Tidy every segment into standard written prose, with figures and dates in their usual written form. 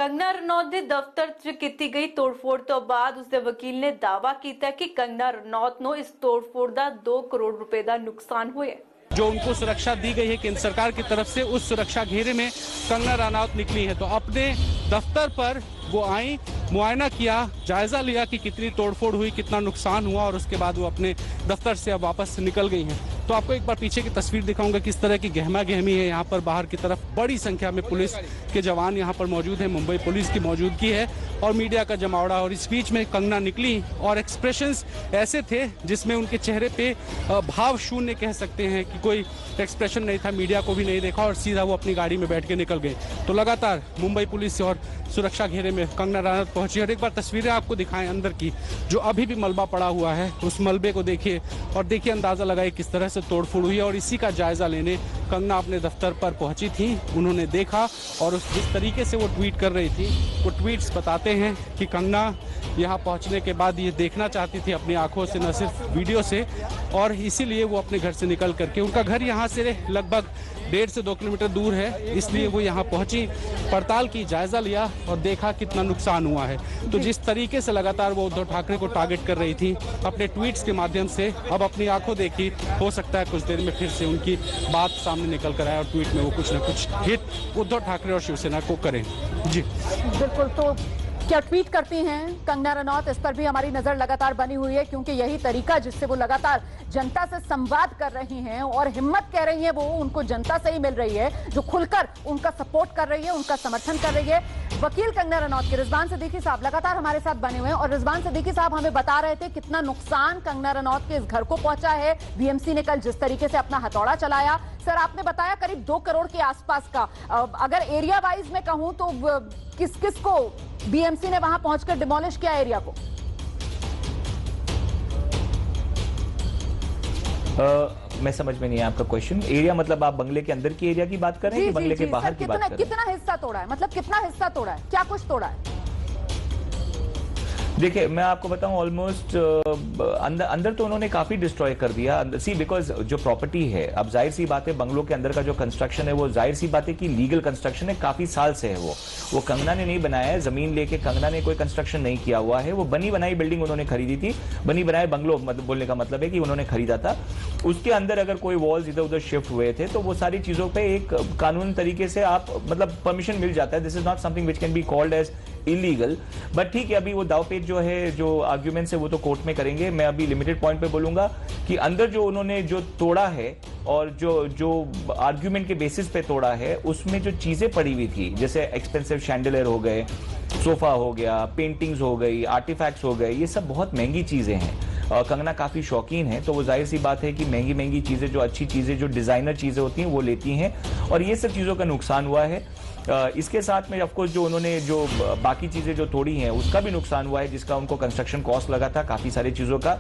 कंगना रनौत ਦੇ ਦਫ਼ਤਰ 'ਚ ਕੀਤੀ ਗਈ ਤੋੜਫੋੜ ਤੋਂ ਬਾਅਦ ਉਸਦੇ ਵਕੀਲ ਨੇ ਦਾਅਵਾ ਕੀਤਾ ਕਿ कंगना रनौत ਨੂੰ ਇਸ ਤੋੜਫੋੜ ਦਾ 2 करोड़ रुपए ਦਾ नुकसान ਹੋਇਆ। जो उनको सुरक्षा दी गई है केंद्र सरकार की तरफ से, उस सुरक्षा घेरे में कंगना रनौत निकली है। तो अपने दफ्तर पर वो आई, मुआयना किया, जायजा लिया कि कितनी तोड़फोड़ हुई, कितना नुकसान हुआ, और उसके बाद वो अपने दफ्तर से अब वापस निकल गई हैं। तो आपको एक बार पीछे की तस्वीर दिखाऊंगा किस तरह की गहमा गहमी है। यहाँ पर बाहर की तरफ बड़ी संख्या में पुलिस के जवान यहाँ पर मौजूद हैं, मुंबई पुलिस की मौजूदगी है और मीडिया का जमावड़ा। और इस बीच में कंगना निकली और एक्सप्रेशंस ऐसे थे जिसमें उनके चेहरे पे भाव शून्य कह सकते हैं कि कोई एक्सप्रेशन नहीं था, मीडिया को भी नहीं देखा और सीधा वो अपनी गाड़ी में बैठ के निकल गए। तो लगातार मुंबई पुलिस और सुरक्षा घेरे में कंगना रनौत पहुंची। और एक बार तस्वीरें आपको दिखाएं अंदर की, जो अभी भी मलबा पड़ा हुआ है, उस मलबे को देखिए और देखिए, अंदाजा लगाइए किस तरह से तोड़फोड़ हुई। और इसी का जायजा लेने कंगना अपने दफ्तर पर पहुंची थी। उन्होंने देखा और उस जिस तरीके से वो ट्वीट कर रही थी, वो ट्वीट्स बताते हैं कि कंगना यहाँ पहुंचने के बाद ये देखना चाहती थी अपनी आंखों से, न सिर्फ वीडियो से, और इसीलिए वो अपने घर से निकल करके, उनका घर यहाँ से लगभग 1.5 से 2 किलोमीटर दूर है, इसलिए वो यहाँ पहुंची, पड़ताल की, जायजा लिया और देखा कितना नुकसान हुआ है। तो जिस तरीके से लगातार वो उद्धव ठाकरे को टारगेट कर रही थी अपने ट्वीट्स के माध्यम से, अब अपनी आंखों देखी, हो सकता है कुछ देर में फिर से उनकी बात सामने निकल कर आए और ट्वीट में वो कुछ न कुछ हित उद्धव ठाकरे और शिवसेना को करें। जी बिल्कुल। तो क्या ट्वीट करती हैं कंगना रनौत, इस पर भी हमारी नजर लगातार बनी हुई है, क्योंकि यही तरीका जिससे वो लगातार जनता से संवाद कर रही हैं और हिम्मत कह रही है वो उनको जनता से ही मिल रही है, जो खुलकर उनका सपोर्ट कर रही है, उनका समर्थन कर रही है। वकील कंगना रनौत के रिजवान सिद्दीकी साहब लगातार हमारे साथ बने हुए हैं और रिजवान सिद्दीकी साहब हमें बता रहे थे कितना नुकसान कंगना रनौत के इस घर को पहुंचा है। बीएमसी ने कल जिस तरीके से अपना हथौड़ा चलाया, सर आपने बताया करीब 2 करोड़ के आसपास का। अगर एरिया वाइज में कहूं तो किस किस को बीएमसी ने वहां पहुंचकर डिमोलिश किया एरिया को? मैं समझ में नहीं आया आपका क्वेश्चन। एरिया मतलब आप बंगले के अंदर की एरिया की बात कर रहे हैं कि बंगले के बाहर की बात कर रहे हैं? कितना हिस्सा तोड़ा है, मतलब कितना हिस्सा तोड़ा है, क्या कुछ तोड़ा है? देखिए मैं आपको बताऊं, ऑलमोस्ट अंदर तो उन्होंने काफी डिस्ट्रॉय कर दिया। सी बिकॉज जो प्रॉपर्टी है, अब जाहिर सी बात है बंगलों के अंदर का जो कंस्ट्रक्शन है वो जाहिर सी बात है कि लीगल कंस्ट्रक्शन है, काफी साल से है। वो कंगना ने नहीं बनाया है, जमीन लेके कंगना ने कोई कंस्ट्रक्शन नहीं किया हुआ है। वो बनी बनाई बिल्डिंग उन्होंने खरीदी थी, बनी बनाए बंगलो बोलने का मतलब है कि उन्होंने खरीदा था। उसके अंदर अगर कोई वॉल्स इधर उधर शिफ्ट हुए थे तो वो सारी चीजों पे एक कानून तरीके से आप मतलब परमिशन मिल जाता है। This is not something which can be called as illegal, but ठीक है, अभी वो दावपेच जो है, जो आर्ग्यूमेंट्स है वो तो कोर्ट में करेंगे। मैं अभी लिमिटेड पॉइंट पे बोलूंगा कि अंदर जो उन्होंने जो तोड़ा है और जो आर्ग्यूमेंट के बेसिस पे तोड़ा है, उसमें जो चीजें पड़ी हुई थी, जैसे एक्सपेंसिव शैंडलियर हो गए, सोफा हो गया, पेंटिंग्स हो गई, आर्टिफैक्ट्स हो गए, ये सब बहुत महंगी चीजें हैं। कंगना काफी शौकीन है, तो वो जाहिर सी बात है कि महंगी महंगी चीजें, जो अच्छी चीजें, जो डिजाइनर चीजें होती हैं वो लेती हैं, और ये सब चीजों का नुकसान हुआ है। इसके साथ में ऑफकोर्स जो उन्होंने जो बाकी चीजें जो तोड़ी हैं उसका भी नुकसान हुआ है, जिसका उनको कंस्ट्रक्शन कॉस्ट लगा था काफी सारी चीजों का।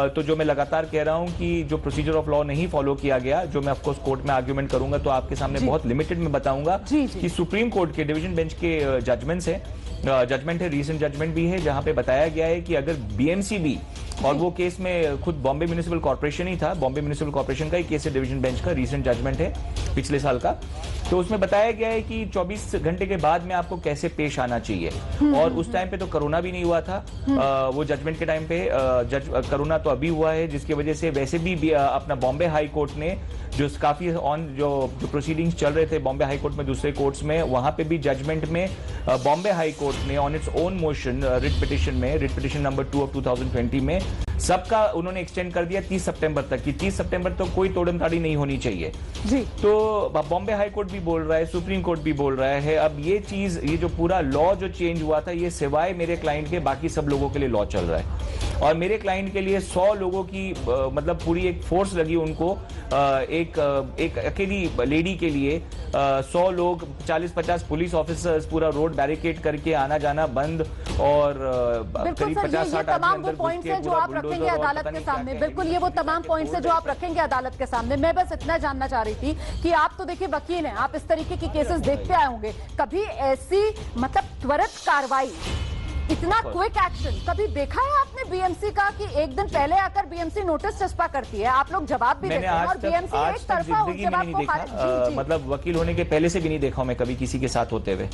तो जो मैं लगातार कह रहा हूं कि जो प्रोसीजर ऑफ लॉ नहीं फॉलो किया गया, जो मैं ऑफकोर्स कोर्ट में आर्ग्यूमेंट करूंगा तो आपके सामने बहुत लिमिटेड में बताऊंगा कि सुप्रीम कोर्ट के डिवीजन बेंच के जजमेंट है, रीसेंट जजमेंट भी है, जहां पे बताया गया है कि अगर बीएमसी भी, और वो केस में खुद बॉम्बे म्युनिसिपल कॉर्पोरेशन ही था, बॉम्बे म्युनिसिपल कॉर्पोरेशन का ही केस है, डिवीजन बेंच का रीसेंट जजमेंट है पिछले साल का। तो उसमें बताया गया है कि 24 घंटे के बाद में आपको कैसे पेश आना चाहिए, और उस टाइम पे तो कोरोना भी नहीं हुआ था। वो जजमेंट के टाइम पे कोरोना तो अभी हुआ है, जिसकी वजह से वैसे भी अपना बॉम्बे हाई कोर्ट ने जो काफी जो प्रोसीडिंग्स चल रहे थे बॉम्बे हाई कोर्ट में, दूसरे कोर्ट्स में, वहां पे भी जजमेंट में बॉम्बे हाई कोर्ट ने on its own motion writ petition number 2 of 2020 में सबका उन्होंने एक्सटेंड कर दिया 30 सितंबर तक, कि 30 सितंबर तक कोई तोड़म ताड़ी नहीं होनी चाहिए जी। तो बॉम्बे हाई कोर्ट भी बोल रहा है, सुप्रीम कोर्ट भी बोल रहा है। अब ये चीज, ये जो पूरा लॉ जो चेंज हुआ था, ये सिवाय मेरे क्लाइंट के बाकी सब लोगों के लिए लॉ चल रहा है, और मेरे क्लाइंट के लिए 100 लोगों की मतलब पूरी एक फोर्स लगी उनको, एक अकेली लेडी के लिए 100 लोग, 40-50 पुलिस ऑफिसर्स, पूरा रोड बैरिकेड करके आना जाना बंद, और करीब 50-60 आदमी अंदर जो आप रखेंगे अदालत के सामने, बिल्कुल ये वो तमाम पॉइंट्स है जो आप रखेंगे अदालत के सामने। मैं बस इतना जानना चाह रही थी कि आप तो देखिए वकील हैं, आप इस तरीके की केसेस देखते आए होंगे, कभी ऐसी मतलब त्वरित कार्रवाई, इतना क्विक एक्शन कभी देखा है आपने बीएमसी का, कि एक दिन पहले आकर बीएमसी नोटिस चस्पा करती है, आप लोग जवाब भी देते हैं और बीएमसी एक तरफा उस जवाब को मतलब वकील होने के पहले से भी नहीं देखा मैं कभी किसी के साथ होते हुए।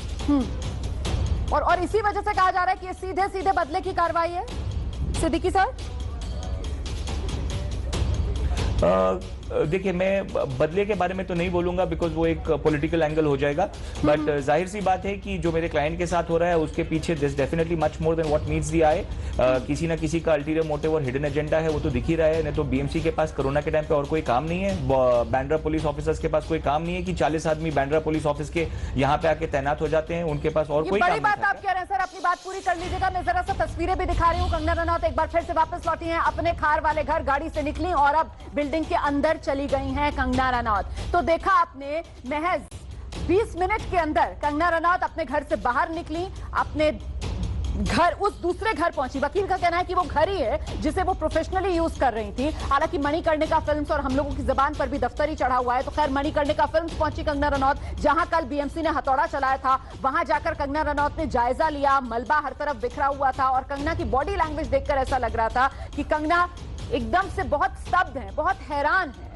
और इसी वजह से कहा जा रहा है कि ये सीधे सीधे बदले की कार्रवाई है। सिद्दीकी सर, देखिए, मैं बदले के बारे में तो नहीं बोलूंगा बिकॉज वो एक पॉलिटिकल एंगल हो जाएगा, बट जाहिर सी बात है कि जो मेरे क्लाइंट के साथ हो रहा है उसके पीछे this definitely much more than what meets the eye. किसी ना किसी का अल्टीरियर मोटिव और हिडन एजेंडा है, वो तो दिख ही रहा है। नहीं तो बीएमसी के पास कोरोना के टाइम पे और कोई काम नहीं है, बांद्रा पुलिस ऑफिसर्स के पास कोई काम नहीं है कि 40 आदमी बांद्रा पुलिस ऑफिस के यहाँ पे आके तैनात हो जाते हैं, उनके पास और कोई काम नहीं। बड़ी बात आप कह रहे हैं सर, अपनी बात पूरी कर लीजिएगा। मैं जरा सा तस्वीरें भी दिखा रही हूँ। कंगना रनौत एक बार फिर से वापस लौटी हैं अपने खार वाले घर, गाड़ी से निकली और अब बिल्डिंग के अंदर चली गई हैं कंगना रनौत। तो देखा आपने, महज 20 मिनट के अंदर कंगना रनौत अपने घर से बाहर निकली, अपने घर उस दूसरे घर पहुंची। वकील का कहना है कि वो घर ही है जिसे वो प्रोफेशनली यूज कर रही थी। हालांकि मणिकर्णिका फिल्म्स और हम लोगों की जबान पर भी दफ्तर ही चढ़ा हुआ है। तो खैर, मणिकर्णिका फिल्म्स पहुंची कंगना रनौत, जहां कल बीएमसी ने हथौड़ा चलाया था। वहां जाकर कंगना रनौत ने जायजा लिया। मलबा हर तरफ बिखरा हुआ था और कंगना की बॉडी लैंग्वेज देखकर ऐसा लग रहा था कि कंगना एकदम से बहुत स्तब्ध है, बहुत हैरान है।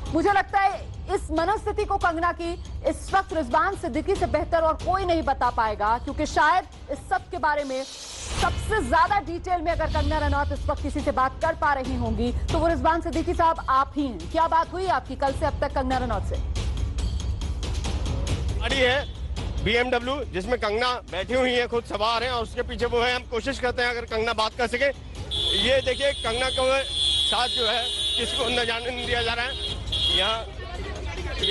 मुझे लगता है इस मनोस्थिति को कंगना की इस वक्त रिजवान सिद्दीकी से बेहतर और कोई नहीं बता पाएगा, क्योंकि शायद इस सब के बारे में सबसे ज्यादा डिटेल में अगर कंगना रनौत इस वक्त किसी से बात कर पा रही होंगी तो वो रिजवान सिद्दीकी साहब आप ही हैं। क्या बात हुई आपकी कल से अब तक कंगना रनौत से? गाड़ी है BMW जिसमें कंगना बैठी हुई है, खुद सवार है और उसके पीछे वो है। हम कोशिश करते हैं अगर कंगना बात कर सके। ये देखिए, कंगना को साथ जो है किसी को अंदर जाने नहीं दिया जा रहा है। यहाँ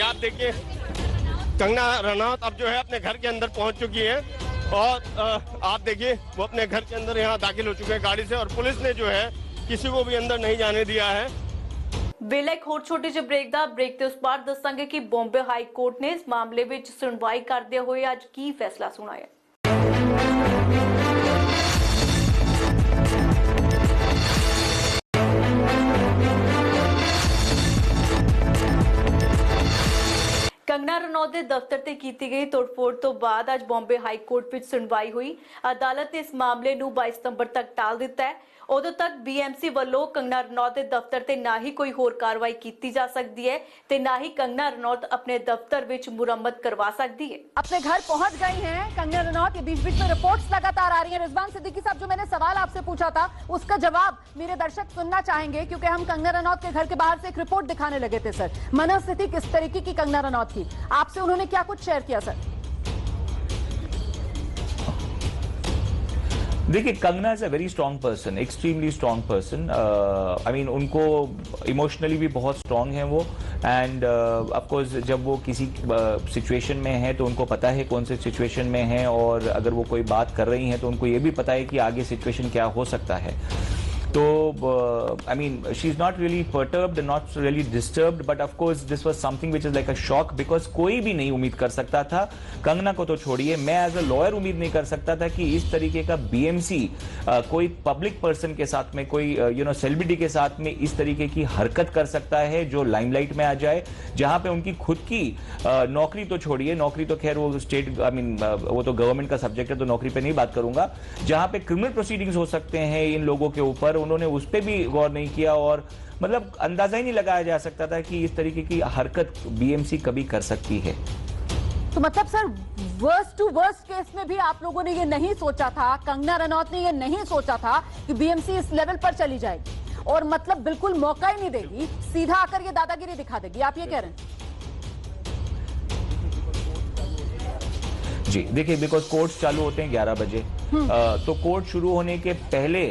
आप देखिए, कंगना रनौत अब जो है अपने घर के अंदर पहुंच चुकी है और आप देखिए वो अपने घर के अंदर यहाँ दाखिल हो चुके हैं गाड़ी से, और पुलिस ने जो है किसी को भी अंदर नहीं जाने दिया है। ਵੇਲੇ ਇੱਕ ਹੋਰ ਛੋਟੇ ਜਿਹੇ ਬ੍ਰੇਕ ਤੇ ਉਸ ਬਾਅਦ ਦੱਸਾਂਗੇ ਕਿ ਬੰਬੇ ਹਾਈ ਕੋਰਟ ਨੇ ਇਸ ਮਾਮਲੇ ਵਿੱਚ ਸੁਣਵਾਈ ਕਰਦੇ ਹੋਏ ਅੱਜ ਕੀ ਫੈਸਲਾ ਸੁਣਾਇਆ। कंगना रनौत के दफ्तर से की गई तोड़फोड़ तो बाद आज बॉम्बे हाई कोर्ट में सुनवाई हुई। अदालत ने इस मामले को 22 सितंबर तक टाल दिता है। उदों तक बीएमसी वालों कंगना रनौत के दफ्तर से ना ही कोई होर कार्रवाई की जा सकती है ते ना ही कंगना रनौत अपने दफ्तर में मुरम्मत करवा सकती है। अपने घर पहुंच गई हैं कंगना रनौत। के बीच बीच में रिपोर्ट्स लगातार आ रही हैं। रिजवान सिद्दीकी साहब, जो मैंने सवाल आपसे पूछा था उसका जवाब मेरे दर्शक सुनना चाहेंगे, क्योंकि हम कंगना रनौत के घर के बाहर से एक रिपोर्ट दिखाने लगे थे सर। मनोस्थिति किस तरीके की कंगना रनौत की, आपसे उन्होंने क्या कुछ शेयर किया सर? देखिए, Kangana is a very strong person, extremely strong person. I mean, उनको इमोशनली भी बहुत स्ट्रांग है वो। एंड ऑफ कोर्स जब वो किसी सिचुएशन में है तो उनको पता है कौन से सिचुएशन में है, और अगर वो कोई बात कर रही हैं तो उनको ये भी पता है कि आगे सिचुएशन क्या हो सकता है। तो I mean, she is not really perturbed, not really disturbed, but of course this was something which is like a shock, because कोई भी नहीं उम्मीद कर सकता था, कंगना को तो छोड़िए, मैं एज अ लॉयर उम्मीद नहीं कर सकता था कि इस तरीके का बीएमसी कोई पब्लिक पर्सन के साथ में, कोई सेलिब्रिटी के साथ में इस तरीके की हरकत कर सकता है जो लाइमलाइट में आ जाए, जहां पे उनकी खुद की नौकरी तो छोड़िए, नौकरी तो खैर वो स्टेट, आई मीन वो तो गवर्नमेंट का सब्जेक्ट है तो नौकरी पे नहीं बात करूंगा, जहां पे क्रिमिनल प्रोसीडिंग्स हो सकते हैं इन लोगों के ऊपर, उन्होंने उस पर भी गौर नहीं किया। और मतलब अंदाजा ही नहीं लगाया जा सकता था कि इस तरीके की हरकत बीएमसी कभी कर सकती है। तो मतलब sir, worst to worst case में भी आप लोगों ने ये नहीं सोचा था, कंगना रनौत ने ये नहीं सोचा था कि बीएमसी इस लेवल पर चली जाएगी और मतलब बिल्कुल मौका ही नहीं देगी, सीधा आकर ये दादागिरी दिखा देगी, आप ये कह रहे हैं? जी देखिए, बिकॉज कोर्ट्स चालू होते हैं 11 बजे, तो कोर्ट शुरू होने के पहले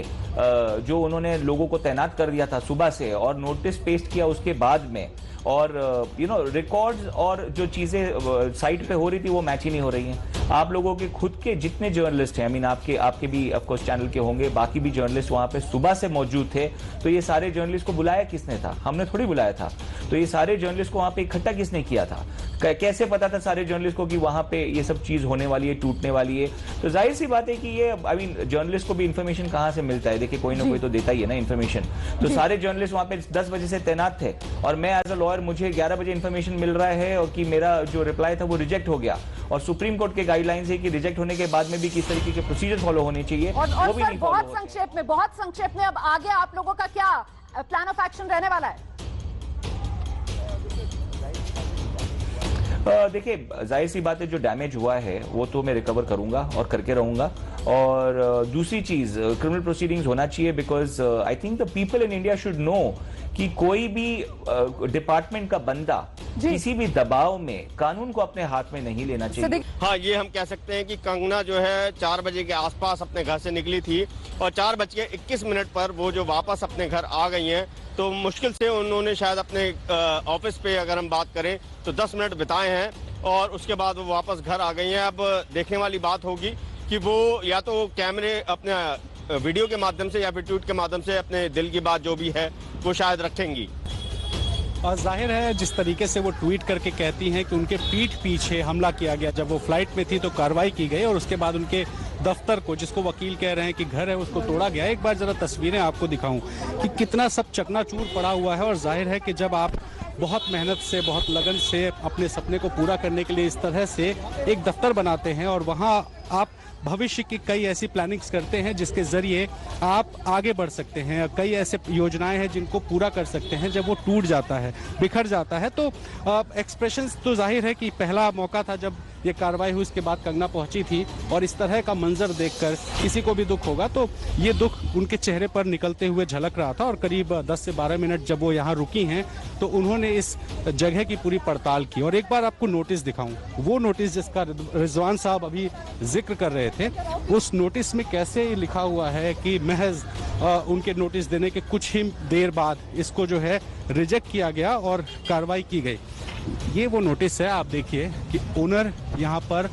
जो उन्होंने लोगों को तैनात कर दिया था सुबह से और नोटिस पेस्ट किया उसके बाद में, और रिकॉर्ड्स और जो चीजें साइट पे हो रही थी वो मैच ही नहीं हो रही हैं। आप लोगों के खुद के जितने जर्नलिस्ट हैं, आई मीन आपके भी ऑफकोर्स चैनल के होंगे, बाकी भी जर्नलिस्ट वहां पे सुबह से मौजूद थे, तो ये सारे जर्नलिस्ट को बुलाया किसने था? हमने थोड़ी बुलाया था। तो ये सारे जर्नलिस्ट को वहां पे इकट्ठा किसने किया था? कैसे पता था सारे जर्नलिस्ट को कि वहां पे ये सब चीज होने वाली है, टूटने वाली है? तो जाहिर सी बात है कि ये, आई मीन, जर्नलिस्ट को भी इन्फॉर्मेशन कहां से मिलता है? देखिए, कोई ना कोई तो देता ही है ना इन्फॉर्मेशन। तो सारे जर्नलिस्ट वहां पे 10 बजे से तैनात थे और मैं एज अ लॉयर, मुझे 11 बजे इन्फॉर्मेशन मिल रहा है और कि मेरा जो रिप्लाई था वो रिजेक्ट हो गया, और सुप्रीम कोर्ट के गाइडलाइंस है कि रिजेक्ट होने के बाद में भी किस तरीके के प्रोसीजर फॉलो होने चाहिए, और वो भी नहीं फॉलो बहुत होते। संक्षेप में अब आगे आप लोगों का क्या प्लान ऑफ एक्शन रहने वाला है? देखिए, जाहिर सी बात है, जो डैमेज हुआ है वो तो मैं रिकवर करूंगा और करके रहूंगा। और दूसरी चीज, क्रिमिनल प्रोसीडिंग्स होना चाहिए, because I think the people in India should know कि कोई भी डिपार्टमेंट का बंदा किसी भी दबाव में कानून को अपने हाथ में नहीं लेना चाहिए। हाँ, ये हम कह सकते हैं कि कंगना जो है 4 बजे के आसपास अपने घर से निकली थी और 4:21 पर वो जो वापस अपने घर आ गई हैं, तो मुश्किल से उन्होंने शायद अपने ऑफिस पे अगर हम बात करें तो 10 मिनट बिताए हैं और उसके बाद वो वापस घर आ गई हैं। अब देखने वाली बात होगी कि वो या तो कैमरे अपने वीडियो के माध्यम से या फिर ट्वीट के माध्यम से अपने दिल की बात जो भी है वो शायद रखेंगी। और जाहिर है जिस तरीके से वो ट्वीट करके कहती हैं कि उनके पीठ पीछे हमला किया गया, जब वो फ्लाइट में थी तो कार्रवाई की गई और उसके बाद उनके दफ्तर को, जिसको वकील कह रहे हैं कि घर है, उसको तोड़ा गया। एक बार जरा तस्वीरें आपको दिखाऊं कि कितना सब चकनाचूर पड़ा हुआ है। और जाहिर है कि जब आप बहुत मेहनत से, बहुत लगन से अपने सपने को पूरा करने के लिए इस तरह से एक दफ्तर बनाते हैं और वहाँ आप भविष्य की कई ऐसी प्लानिंग्स करते हैं जिसके जरिए आप आगे बढ़ सकते हैं, कई ऐसे योजनाएं हैं जिनको पूरा कर सकते हैं, जब वो टूट जाता है, बिखर जाता है तो एक्सप्रेशंस तो जाहिर है कि पहला मौका था जब ये कार्रवाई हुई, उसके बाद कंगना पहुंची थी और इस तरह का मंजर देखकर किसी को भी दुख होगा, तो ये दुख उनके चेहरे पर निकलते हुए झलक रहा था। और करीब 10 से 12 मिनट जब वो यहाँ रुकी हैं तो उन्होंने इस जगह की पूरी पड़ताल की। और एक बार आपको नोटिस दिखाऊं, वो नोटिस जिसका रिजवान साहब अभी जिक्र कर रहे थे, उस नोटिस में कैसे लिखा हुआ है कि महज उनके नोटिस देने के कुछ ही देर बाद इसको जो है रिजेक्ट किया गया और कार्रवाई की गई। ये वो नोटिस है, आप देखिए कि ओनर यहाँ पर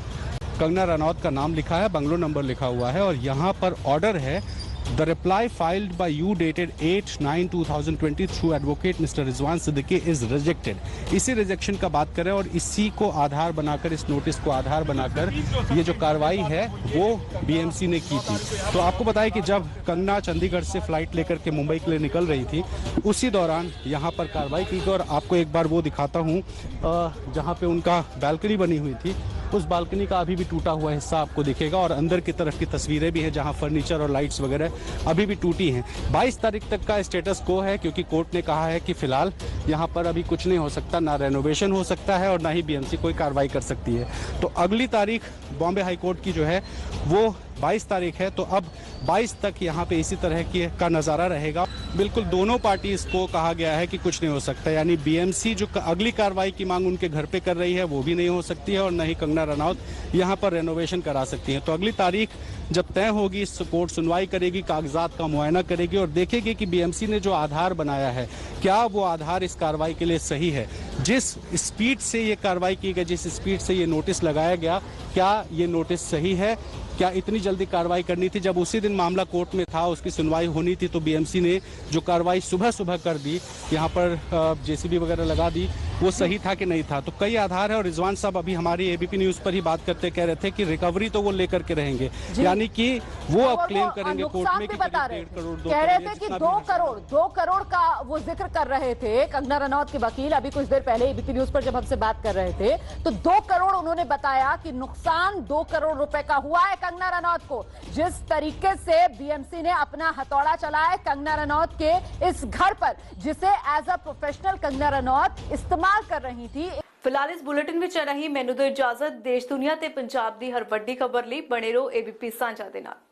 कंगना रनौत का नाम लिखा है, बंगलो नंबर लिखा हुआ है और यहाँ पर ऑर्डर है, the reply filed by you dated 8/9/2020 through advocate mister Rizwan Siddiqui is rejected. इसी रिजेक्शन का बात करें और इसी को आधार बनाकर, इस नोटिस को आधार बनाकर ये जो कार्रवाई है वो बीएमसी ने की थी। तो आपको बताएं कि जब कंगना चंडीगढ़ से फ्लाइट लेकर के मुंबई के लिए निकल रही थी, उसी दौरान यहाँ पर कार्रवाई की गई। और आपको एक बार वो दिखाता हूँ जहाँ पे उनका बालकनी बनी हुई थी, उस बालकनी का अभी भी टूटा हुआ हिस्सा आपको दिखेगा और अंदर की तरफ की तस्वीरें भी हैं जहां फर्नीचर और लाइट्स वगैरह अभी भी टूटी हैं। 22 तारीख तक का स्टेटस को है, क्योंकि कोर्ट ने कहा है कि फिलहाल यहां पर अभी कुछ नहीं हो सकता, ना रेनोवेशन हो सकता है और ना ही बीएमसी कोई कार्रवाई कर सकती है। तो अगली तारीख बॉम्बे हाई कोर्ट की जो है वो 22 तारीख है, तो अब 22 तक यहाँ पे इसी तरह का नज़ारा रहेगा। बिल्कुल दोनों पार्टीज को कहा गया है कि कुछ नहीं हो सकता, यानी बीएमसी जो अगली कार्रवाई की मांग उनके घर पे कर रही है वो भी नहीं हो सकती है और न ही कंगना रनौत यहाँ पर रेनोवेशन करा सकती हैं। तो अगली तारीख जब तय होगी, कोर्ट सुनवाई करेगी, कागजात का मुआयना करेगी और देखेगी कि बीएमसी ने जो आधार बनाया है, क्या वो आधार इस कार्रवाई के लिए सही है। जिस स्पीड से ये कार्रवाई की गई, जिस स्पीड से ये नोटिस लगाया गया, क्या ये नोटिस सही है, क्या इतनी जल्दी कार्रवाई करनी थी। जब उसी दिन मामला कोर्ट में था, उसकी सुनवाई होनी थी, तो बीएमसी ने जो कार्रवाई सुबह सुबह कर दी, यहाँ पर जेसीबी वगैरह लगा दी, वो सही था कि नहीं था। तो कई आधार है और रिजवान साहब अभी हमारी एबीपी न्यूज पर ही बात करते कह रहे थे कि रिकवरी तो वो लेकर के रहेंगे, यानी कि वो अब क्लेम करेंगे कोर्ट में कि बता रहे कह रहे थे कि 2 करोड़ का वो जिक्र कर रहे थे कंगना रनौत के वकील अभी कुछ देर पहले एबीपी न्यूज पर जब हमसे बात कर रहे थे, तो 2 करोड़ उन्होंने बताया कि नुकसान 2 करोड़ रुपए का हुआ है कंगना रनौत को। जिस तरीके से बीएमसी ने अपना हथौड़ा चलाया है कंगना रनौत के इस घर पर, जिसे as a professional Kangana Ranaut इस्तेमाल कर रही थी। फिलहाल इस बुलेटिन में रही मैनू दो इजाजत। देश दुनिया ते पंजाब दी हर वड्डी खबर ਲਈ बने रहो एबीपी सांझा दे नाल।